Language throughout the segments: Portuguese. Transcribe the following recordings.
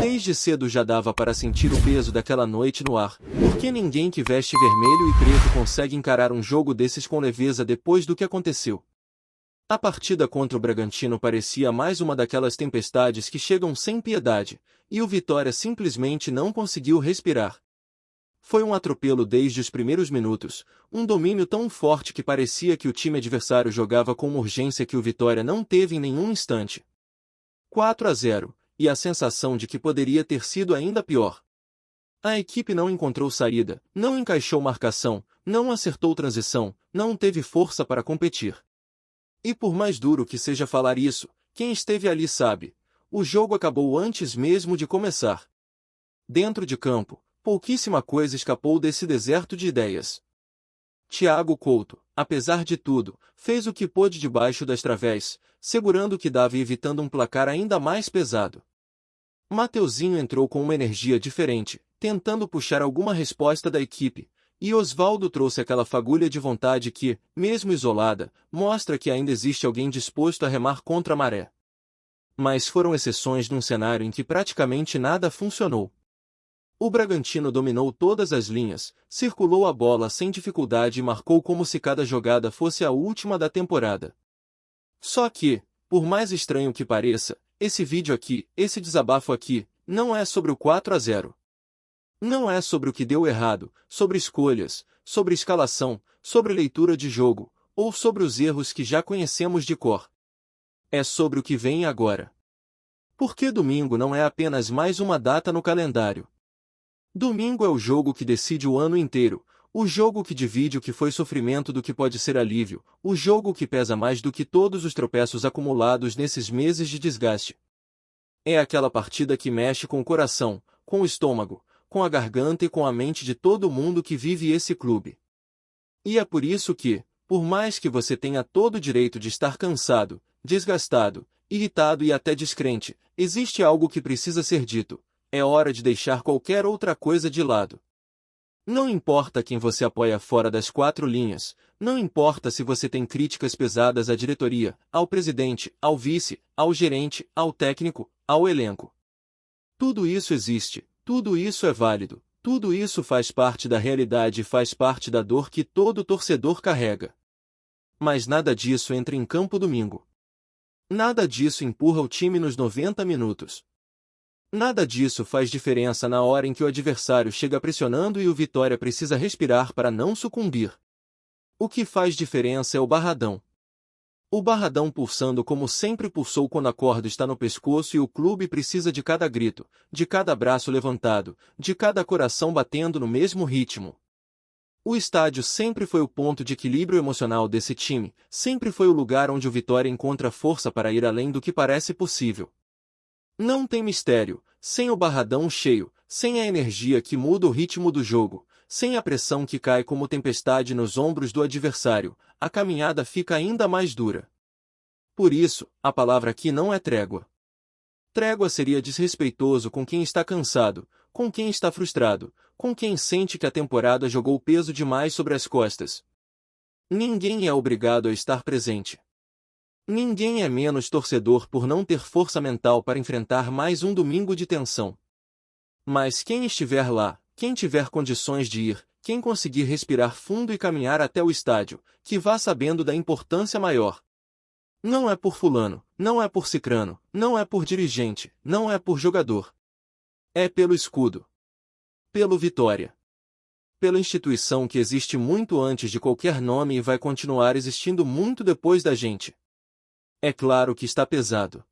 Desde cedo já dava para sentir o peso daquela noite no ar, porque ninguém que veste vermelho e preto consegue encarar um jogo desses com leveza depois do que aconteceu. A partida contra o Bragantino parecia mais uma daquelas tempestades que chegam sem piedade, e o Vitória simplesmente não conseguiu respirar. Foi um atropelo desde os primeiros minutos, um domínio tão forte que parecia que o time adversário jogava com uma urgência que o Vitória não teve em nenhum instante. 4-0, e a sensação de que poderia ter sido ainda pior. A equipe não encontrou saída, não encaixou marcação, não acertou transição, não teve força para competir. E por mais duro que seja falar isso, quem esteve ali sabe, o jogo acabou antes mesmo de começar. Dentro de campo, pouquíssima coisa escapou desse deserto de ideias. Thiago Couto, apesar de tudo, fez o que pôde debaixo das través, segurando o que dava e evitando um placar ainda mais pesado. Mateuzinho entrou com uma energia diferente, tentando puxar alguma resposta da equipe, e Osvaldo trouxe aquela fagulha de vontade que, mesmo isolada, mostra que ainda existe alguém disposto a remar contra a maré. Mas foram exceções num cenário em que praticamente nada funcionou. O Bragantino dominou todas as linhas, circulou a bola sem dificuldade e marcou como se cada jogada fosse a última da temporada. Só que, por mais estranho que pareça, esse vídeo aqui, esse desabafo aqui, não é sobre o 4-0. Não é sobre o que deu errado, sobre escolhas, sobre escalação, sobre leitura de jogo, ou sobre os erros que já conhecemos de cor. É sobre o que vem agora. Porque domingo não é apenas mais uma data no calendário. Domingo é o jogo que decide o ano inteiro, o jogo que divide o que foi sofrimento do que pode ser alívio, o jogo que pesa mais do que todos os tropeços acumulados nesses meses de desgaste. É aquela partida que mexe com o coração, com o estômago, com a garganta e com a mente de todo mundo que vive esse clube. E é por isso que, por mais que você tenha todo o direito de estar cansado, desgastado, irritado e até descrente, existe algo que precisa ser dito. É hora de deixar qualquer outra coisa de lado. Não importa quem você apoia fora das quatro linhas, não importa se você tem críticas pesadas à diretoria, ao presidente, ao vice, ao gerente, ao técnico, ao elenco. Tudo isso existe, tudo isso é válido, tudo isso faz parte da realidade e faz parte da dor que todo torcedor carrega. Mas nada disso entra em campo domingo. Nada disso empurra o time nos 90 minutos. Nada disso faz diferença na hora em que o adversário chega pressionando e o Vitória precisa respirar para não sucumbir. O que faz diferença é o Barradão. O Barradão pulsando como sempre pulsou quando a corda está no pescoço e o clube precisa de cada grito, de cada braço levantado, de cada coração batendo no mesmo ritmo. O estádio sempre foi o ponto de equilíbrio emocional desse time, sempre foi o lugar onde o Vitória encontra força para ir além do que parece possível. Não tem mistério, sem o Barradão cheio, sem a energia que muda o ritmo do jogo, sem a pressão que cai como tempestade nos ombros do adversário, a caminhada fica ainda mais dura. Por isso, a palavra aqui não é trégua. Trégua seria desrespeitoso com quem está cansado, com quem está frustrado, com quem sente que a temporada jogou peso demais sobre as costas. Ninguém é obrigado a estar presente. Ninguém é menos torcedor por não ter força mental para enfrentar mais um domingo de tensão. Mas quem estiver lá, quem tiver condições de ir, quem conseguir respirar fundo e caminhar até o estádio, que vá sabendo da importância maior. Não é por fulano, não é por cicrano, não é por dirigente, não é por jogador. É pelo escudo. Pelo Vitória. Pela instituição que existe muito antes de qualquer nome e vai continuar existindo muito depois da gente. É claro que está pesado.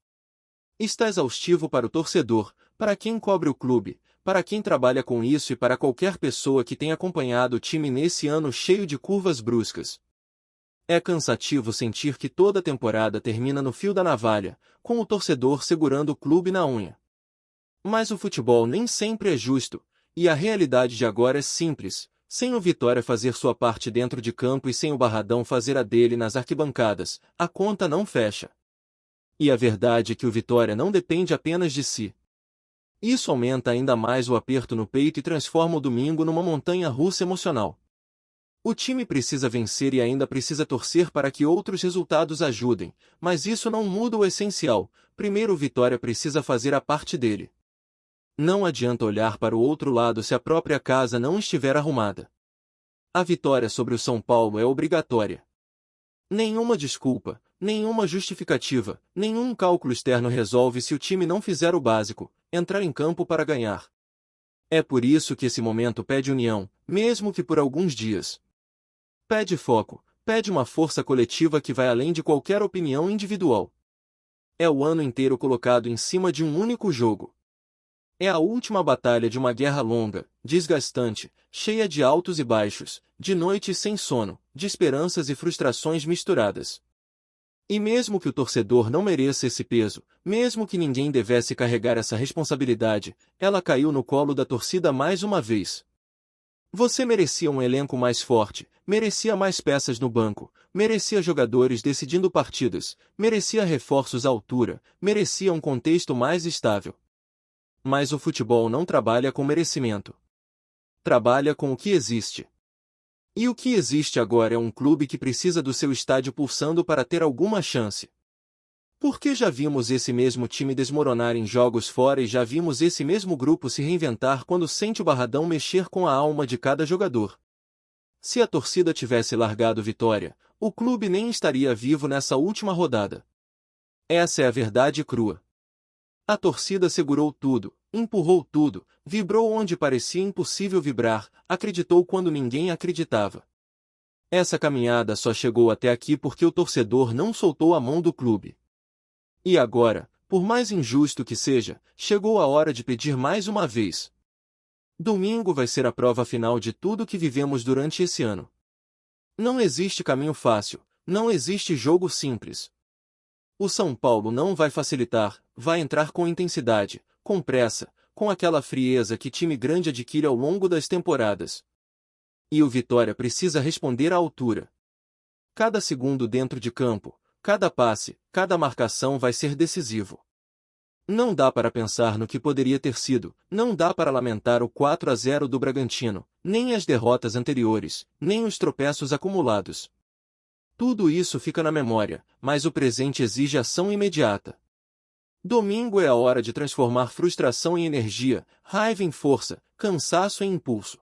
Está exaustivo para o torcedor, para quem cobre o clube, para quem trabalha com isso e para qualquer pessoa que tenha acompanhado o time nesse ano cheio de curvas bruscas. É cansativo sentir que toda a temporada termina no fio da navalha, com o torcedor segurando o clube na unha. Mas o futebol nem sempre é justo, e a realidade de agora é simples. Sem o Vitória fazer sua parte dentro de campo e sem o Barradão fazer a dele nas arquibancadas, a conta não fecha. E a verdade é que o Vitória não depende apenas de si. Isso aumenta ainda mais o aperto no peito e transforma o domingo numa montanha-russa emocional. O time precisa vencer e ainda precisa torcer para que outros resultados ajudem, mas isso não muda o essencial. Primeiro o Vitória precisa fazer a parte dele. Não adianta olhar para o outro lado se a própria casa não estiver arrumada. A vitória sobre o São Paulo é obrigatória. Nenhuma desculpa, nenhuma justificativa, nenhum cálculo externo resolve se o time não fizer o básico, entrar em campo para ganhar. É por isso que esse momento pede união, mesmo que por alguns dias. Pede foco, pede uma força coletiva que vai além de qualquer opinião individual. É o ano inteiro colocado em cima de um único jogo. É a última batalha de uma guerra longa, desgastante, cheia de altos e baixos, de noites sem sono, de esperanças e frustrações misturadas. E mesmo que o torcedor não mereça esse peso, mesmo que ninguém devesse carregar essa responsabilidade, ela caiu no colo da torcida mais uma vez. Você merecia um elenco mais forte, merecia mais peças no banco, merecia jogadores decidindo partidas, merecia reforços à altura, merecia um contexto mais estável. Mas o futebol não trabalha com merecimento. Trabalha com o que existe. E o que existe agora é um clube que precisa do seu estádio pulsando para ter alguma chance. Porque já vimos esse mesmo time desmoronar em jogos fora e já vimos esse mesmo grupo se reinventar quando sente o Barradão mexer com a alma de cada jogador. Se a torcida tivesse largado Vitória, o clube nem estaria vivo nessa última rodada. Essa é a verdade crua. A torcida segurou tudo, empurrou tudo, vibrou onde parecia impossível vibrar, acreditou quando ninguém acreditava. Essa caminhada só chegou até aqui porque o torcedor não soltou a mão do clube. E agora, por mais injusto que seja, chegou a hora de pedir mais uma vez. Domingo vai ser a prova final de tudo que vivemos durante esse ano. Não existe caminho fácil, não existe jogo simples. O São Paulo não vai facilitar, vai entrar com intensidade, com pressa, com aquela frieza que time grande adquire ao longo das temporadas. E o Vitória precisa responder à altura. Cada segundo dentro de campo, cada passe, cada marcação vai ser decisivo. Não dá para pensar no que poderia ter sido, não dá para lamentar o 4-0 do Bragantino, nem as derrotas anteriores, nem os tropeços acumulados. Tudo isso fica na memória, mas o presente exige ação imediata. Domingo é a hora de transformar frustração em energia, raiva em força, cansaço em impulso.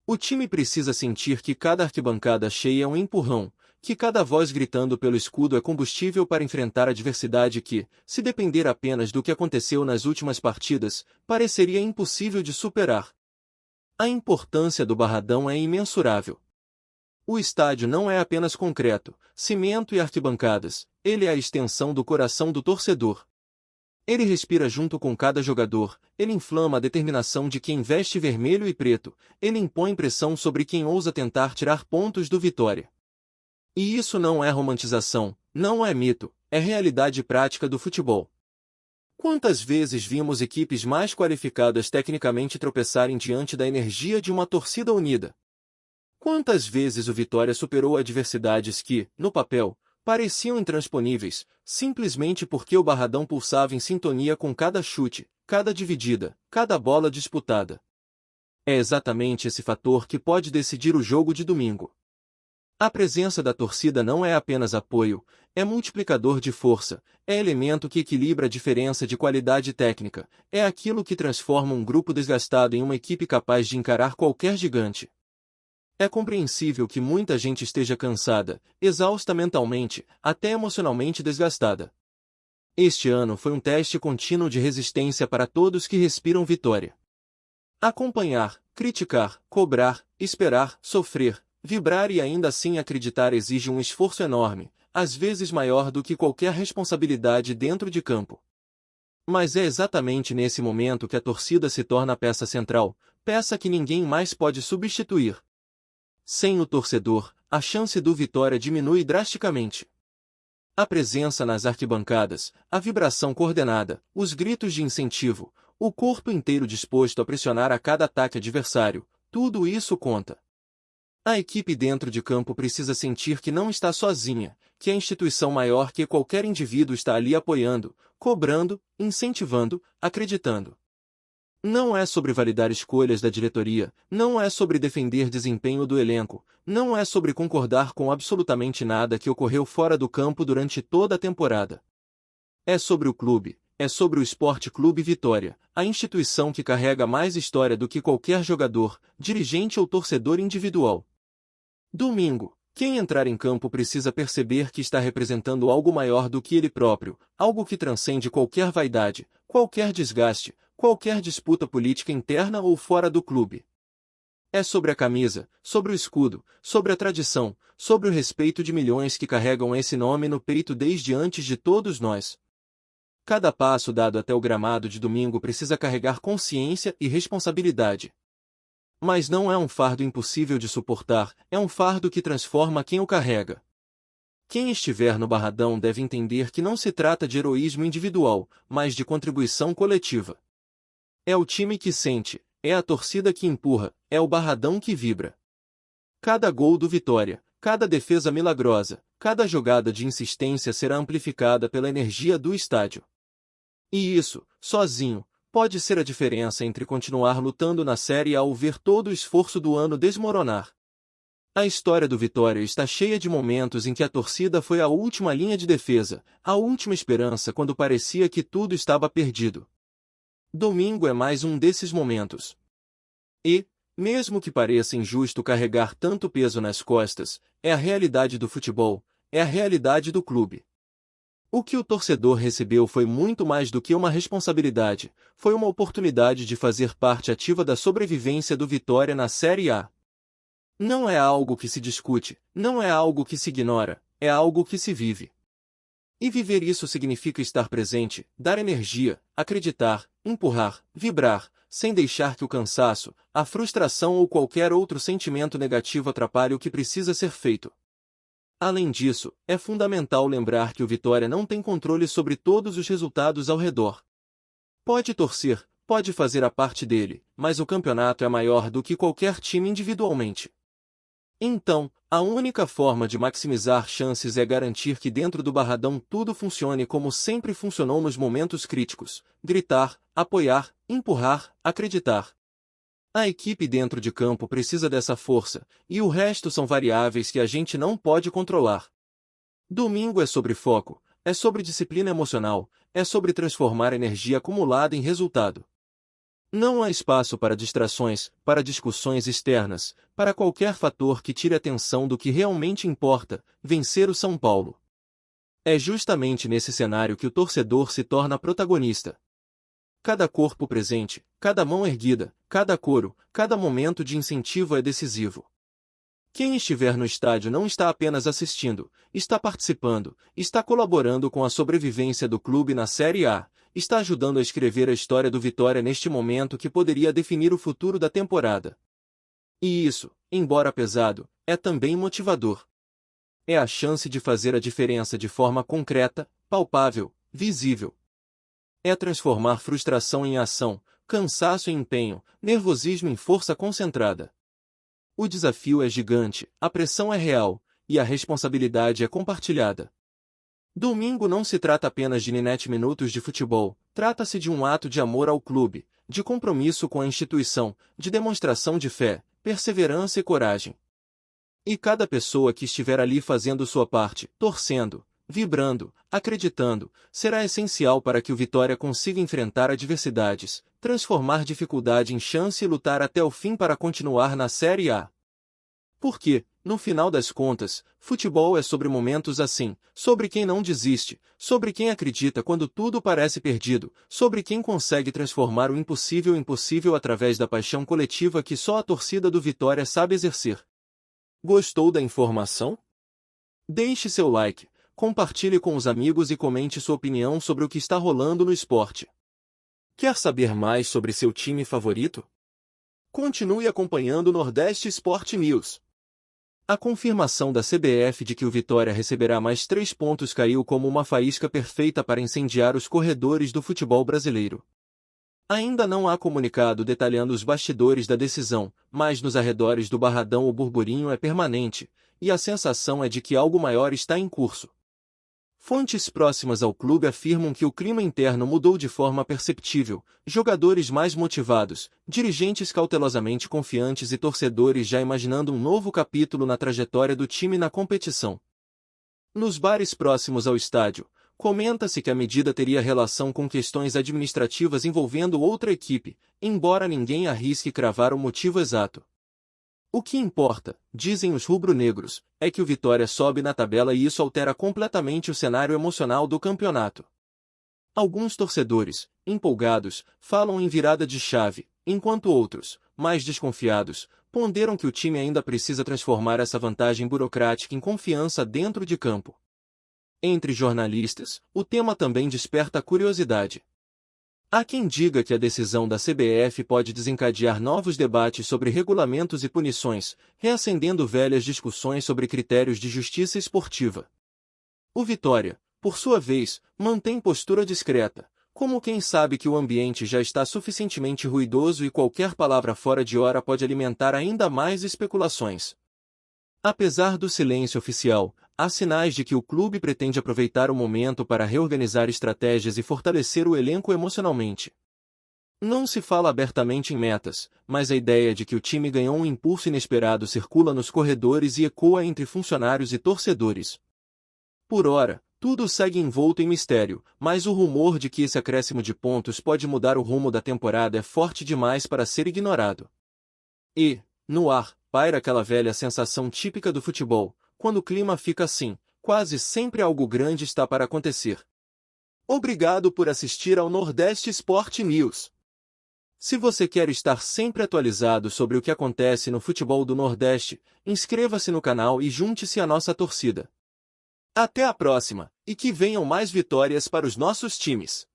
O time precisa sentir que cada arquibancada cheia é um empurrão, que cada voz gritando pelo escudo é combustível para enfrentar a adversidade que, se depender apenas do que aconteceu nas últimas partidas, pareceria impossível de superar. A importância do Barradão é imensurável. O estádio não é apenas concreto, cimento e arquibancadas, ele é a extensão do coração do torcedor. Ele respira junto com cada jogador, ele inflama a determinação de quem veste vermelho e preto, ele impõe pressão sobre quem ousa tentar tirar pontos do Vitória. E isso não é romantização, não é mito, é realidade prática do futebol. Quantas vezes vimos equipes mais qualificadas tecnicamente tropeçarem diante da energia de uma torcida unida? Quantas vezes o Vitória superou adversidades que, no papel, pareciam intransponíveis, simplesmente porque o Barradão pulsava em sintonia com cada chute, cada dividida, cada bola disputada. É exatamente esse fator que pode decidir o jogo de domingo. A presença da torcida não é apenas apoio, é multiplicador de força, é elemento que equilibra a diferença de qualidade técnica, é aquilo que transforma um grupo desgastado em uma equipe capaz de encarar qualquer gigante. É compreensível que muita gente esteja cansada, exausta mentalmente, até emocionalmente desgastada. Este ano foi um teste contínuo de resistência para todos que respiram Vitória. Acompanhar, criticar, cobrar, esperar, sofrer, vibrar e ainda assim acreditar exige um esforço enorme, às vezes maior do que qualquer responsabilidade dentro de campo. Mas é exatamente nesse momento que a torcida se torna a peça central, peça que ninguém mais pode substituir. Sem o torcedor, a chance do Vitória diminui drasticamente. A presença nas arquibancadas, a vibração coordenada, os gritos de incentivo, o corpo inteiro disposto a pressionar a cada ataque adversário, tudo isso conta. A equipe dentro de campo precisa sentir que não está sozinha, que a instituição maior que qualquer indivíduo está ali apoiando, cobrando, incentivando, acreditando. Não é sobre validar escolhas da diretoria, não é sobre defender desempenho do elenco, não é sobre concordar com absolutamente nada que ocorreu fora do campo durante toda a temporada. É sobre o clube, é sobre o Sport Clube Vitória, a instituição que carrega mais história do que qualquer jogador, dirigente ou torcedor individual. Domingo. Quem entrar em campo precisa perceber que está representando algo maior do que ele próprio, algo que transcende qualquer vaidade, qualquer desgaste, qualquer disputa política interna ou fora do clube. É sobre a camisa, sobre o escudo, sobre a tradição, sobre o respeito de milhões que carregam esse nome no peito desde antes de todos nós. Cada passo dado até o gramado de domingo precisa carregar consciência e responsabilidade. Mas não é um fardo impossível de suportar, é um fardo que transforma quem o carrega. Quem estiver no Barradão deve entender que não se trata de heroísmo individual, mas de contribuição coletiva. É o time que sente, é a torcida que empurra, é o Barradão que vibra. Cada gol do Vitória, cada defesa milagrosa, cada jogada de insistência será amplificada pela energia do estádio. E isso, sozinho, pode ser a diferença entre continuar lutando na Série A ou ver todo o esforço do ano desmoronar. A história do Vitória está cheia de momentos em que a torcida foi a última linha de defesa, a última esperança quando parecia que tudo estava perdido. Domingo é mais um desses momentos. E, mesmo que pareça injusto carregar tanto peso nas costas, é a realidade do futebol, é a realidade do clube. O que o torcedor recebeu foi muito mais do que uma responsabilidade, foi uma oportunidade de fazer parte ativa da sobrevivência do Vitória na Série A. Não é algo que se discute, não é algo que se ignora, é algo que se vive. E viver isso significa estar presente, dar energia, acreditar, empurrar, vibrar, sem deixar que o cansaço, a frustração ou qualquer outro sentimento negativo atrapalhe o que precisa ser feito. Além disso, é fundamental lembrar que o Vitória não tem controle sobre todos os resultados ao redor. Pode torcer, pode fazer a parte dele, mas o campeonato é maior do que qualquer time individualmente. Então, a única forma de maximizar chances é garantir que dentro do Barradão tudo funcione como sempre funcionou nos momentos críticos: gritar, apoiar, empurrar, acreditar. A equipe dentro de campo precisa dessa força, e o resto são variáveis que a gente não pode controlar. Domingo é sobre foco, é sobre disciplina emocional, é sobre transformar energia acumulada em resultado. Não há espaço para distrações, para discussões externas, para qualquer fator que tire a atenção do que realmente importa: vencer o São Paulo. É justamente nesse cenário que o torcedor se torna protagonista. Cada corpo presente, cada mão erguida, cada coro, cada momento de incentivo é decisivo. Quem estiver no estádio não está apenas assistindo, está participando, está colaborando com a sobrevivência do clube na Série A, está ajudando a escrever a história do Vitória neste momento que poderia definir o futuro da temporada. E isso, embora pesado, é também motivador. É a chance de fazer a diferença de forma concreta, palpável, visível. É transformar frustração em ação, cansaço em empenho, nervosismo em força concentrada. O desafio é gigante, a pressão é real, e a responsabilidade é compartilhada. Domingo não se trata apenas de 90 minutos de futebol, trata-se de um ato de amor ao clube, de compromisso com a instituição, de demonstração de fé, perseverança e coragem. E cada pessoa que estiver ali fazendo sua parte, torcendo, vibrando, acreditando, será essencial para que o Vitória consiga enfrentar adversidades, transformar dificuldade em chance e lutar até o fim para continuar na Série A. Porque, no final das contas, futebol é sobre momentos assim, sobre quem não desiste, sobre quem acredita quando tudo parece perdido, sobre quem consegue transformar o impossível em possível através da paixão coletiva que só a torcida do Vitória sabe exercer. Gostou da informação? Deixe seu like, compartilhe com os amigos e comente sua opinião sobre o que está rolando no esporte. Quer saber mais sobre seu time favorito? Continue acompanhando o Nordeste Sport News. A confirmação da CBF de que o Vitória receberá mais 3 pontos caiu como uma faísca perfeita para incendiar os corredores do futebol brasileiro. Ainda não há comunicado detalhando os bastidores da decisão, mas nos arredores do Barradão o burburinho é permanente, e a sensação é de que algo maior está em curso. Fontes próximas ao clube afirmam que o clima interno mudou de forma perceptível, jogadores mais motivados, dirigentes cautelosamente confiantes e torcedores já imaginando um novo capítulo na trajetória do time na competição. Nos bares próximos ao estádio, Comenta-se que a medida teria relação com questões administrativas envolvendo outra equipe, embora ninguém arrisque cravar o motivo exato. O que importa, dizem os rubro-negros, é que o Vitória sobe na tabela e isso altera completamente o cenário emocional do campeonato. Alguns torcedores, empolgados, falam em virada de chave, enquanto outros, mais desconfiados, ponderam que o time ainda precisa transformar essa vantagem burocrática em confiança dentro de campo. Entre jornalistas, o tema também desperta curiosidade. Há quem diga que a decisão da CBF pode desencadear novos debates sobre regulamentos e punições, reacendendo velhas discussões sobre critérios de justiça esportiva. O Vitória, por sua vez, mantém postura discreta, como quem sabe que o ambiente já está suficientemente ruidoso e qualquer palavra fora de hora pode alimentar ainda mais especulações. Apesar do silêncio oficial, há sinais de que o clube pretende aproveitar o momento para reorganizar estratégias e fortalecer o elenco emocionalmente. Não se fala abertamente em metas, mas a ideia de que o time ganhou um impulso inesperado circula nos corredores e ecoa entre funcionários e torcedores. Por ora, tudo segue envolto em mistério, mas o rumor de que esse acréscimo de pontos pode mudar o rumo da temporada é forte demais para ser ignorado. E, no ar, paira aquela velha sensação típica do futebol: quando o clima fica assim, quase sempre algo grande está para acontecer. Obrigado por assistir ao Nordeste Sport News. Se você quer estar sempre atualizado sobre o que acontece no futebol do Nordeste, inscreva-se no canal e junte-se à nossa torcida. Até a próxima, e que venham mais vitórias para os nossos times.